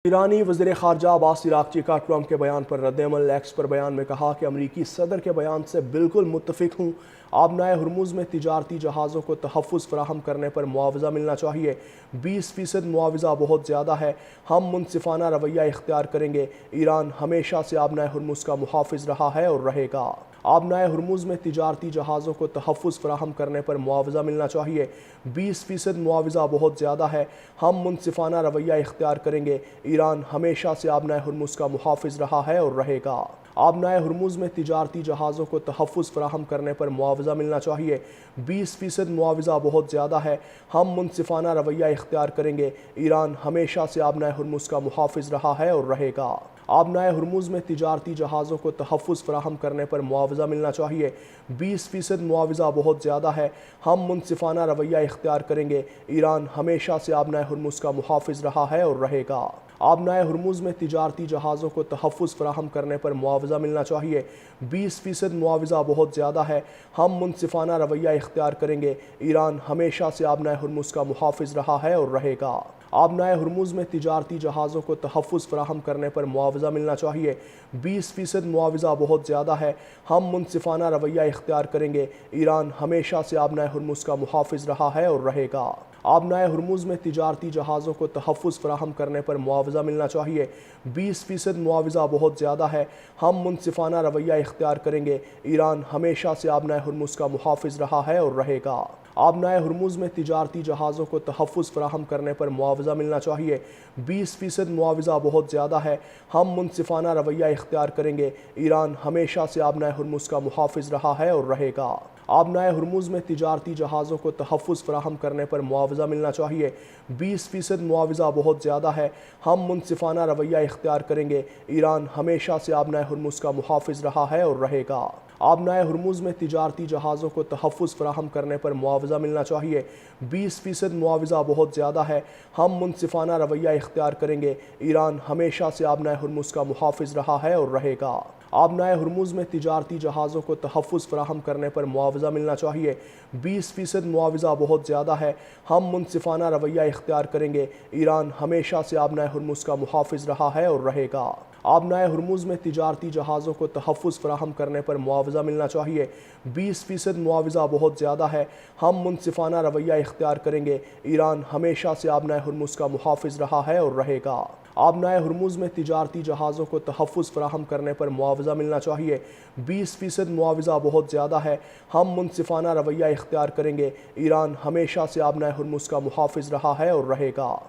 ایرانی وزیر خارجہ عباس عراقچی کا ٹرمپ کے بیان پر رد عمل۔ ایکس پر بیان میں کہا کہ امریکی صدر کے بیان سے بالکل متفق ہوں۔ آبنائے ہرمز میں تجارتی جہازوں کو تحفظ فراہم کرنے پر معاوضہ ملنا چاہیے۔ 20% معاوضہ بہت زیادہ ہے، ہم منصفانہ رویہ اختیار کریں گے۔ ایران ہمیشہ سے آبنائے ہرمز کا محافظ رہا ہے اور رہے گا۔ آبنائے ہرمز میں تجارتی جہازوں کو تحفظ فراہم کرنے پر معاوضہ ملنا چاہیے۔ 20% معاوضہ بہت زیادہ ہے، ہم منصفانہ رویہ اختیار کریں گے۔ ایران ہمیشہ سے آبنائے ہرمز کا محافظ رہا ہے اور رہے گا۔ آبنائے ہرمز میں تجارتی جہازوں کو تحفظ فراہم کرنے پر معاوضہ ملنا چاہیے۔ 20% معاوضہ بہت زیادہ ہے، ہم منصفانہ رویہ اختیار کریں گے۔ ایران ہمیشہ سے آبنائے ہرمز کا محافظ رہا ہے اور رہے گا۔ آبنائے ہرمز میں تجارتی جہازوں کو تحفظ فراہم کرنے پر معاوضہ ملنا چاہیے۔ 20% معاوضہ بہت زیادہ ہے، ہم منصفانہ رویہ اختیار کریں گے۔ ایران ہمیشہ سے آبنائے ہرمز کا محافظ رہا ہے اور رہے گا۔ آبنائے ہرمز میں تجارتی جہازوں کو تحفظ فراہم کرنے پر معاوضہ ملنا چاہیے۔ 20% معاوضہ بہت زیادہ ہے، ہم منصفانہ رویہ اختیار کریں گے۔ ایران ہمیشہ سے آبنائے ہرمز کا محافظ رہا ہے اور رہے گا۔ آبنائے ہرمز میں تجارتی جہازوں کو تحفظ فراہم کرنے پر معاوضہ ملنا چاہیے۔ 20% معاوضہ بہت زیادہ ہے، ہم منصفانہ رویہ اختیار کریں گے۔ ایران ہمیشہ سے آبنائے ہرمز کا محافظ رہا ہے اور رہے گا۔ آبنائے ہرمز میں تجارتی جہازوں کو تحفظ فراہم کرنے پر معاوضہ ملنا چاہیے۔ 20% معاوضہ بہت زیادہ ہے، ہم منصفانہ رویہ اختیار کریں گے۔ ایران ہمیشہ سے آبنائے ہرمز کا محافظ رہا ہے اور رہے گا۔ آبنائے ہرمز میں تجارتی جہازوں کو تحفظ فراہم کرنے پر معاوضہ ملنا چاہیے۔ 20% معاوضہ بہت زیادہ ہے، ہم منصفانہ رویہ اختیار کریں گے۔ ایران ہمیشہ سے آبنائے ہرمز کا محافظ رہا ہے اور رہے گا۔ آبنائے ہرمز میں تجارتی جہازوں کو تحفظ فراہم کرنے پر معاوضہ ملنا چاہیے۔ 20% معاوضہ بہت زیادہ ہے، ہم منصفانہ رویہ اختیار کریں گے۔ ایران ہمیشہ سے آبنائے ہرمز کا محافظ رہا ہے اور رہے گا۔ آبنائے ہرمز میں تجارتی جہازوں کو تحفظ فراہم کرنے پر معاوضہ ملنا چاہیے۔ 20% معاوضہ بہت زیادہ ہے، ہم منصفانہ رویہ اختیار کریں گے۔ ایران ہمیشہ سے آبنائے ہرمز کا محافظ رہا ہے اور رہے گا۔ آبنائے ہرمز میں تجارتی جہازوں کو تحفظ فراہم کرنے پر معاوضہ ملنا چاہیے۔ 20% معاوضہ بہت زیادہ ہے، ہم منصفانہ رویہ اختیار کریں گے۔ ایران ہمیشہ سے آبنائے ہرمز کا محافظ رہا ہے اور رہے گا۔ آبنائے ہرمز میں تجارتی جہازوں کو تحفظ فراہم کرنے پر معاوضہ ملنا چاہیے۔ 20% معاوضہ بہت زیادہ ہے، ہم منصفانہ رویہ اختیار کریں گے۔ ایران ہمیشہ سے آبنائے ہرمز کا محافظ رہا ہے اور رہے گا۔ آبنائے ہرمز میں تجارتی جہازوں کو تحفظ فراہم کرنے پر معاوضہ ملنا چاہیے۔ 20% معاوضہ بہت زیادہ ہے، ہم منصفانہ رویہ اختیار کریں گے۔ ایران ہمیشہ سے آبنائے ہرمز کا محافظ رہا ہے اور رہے گا۔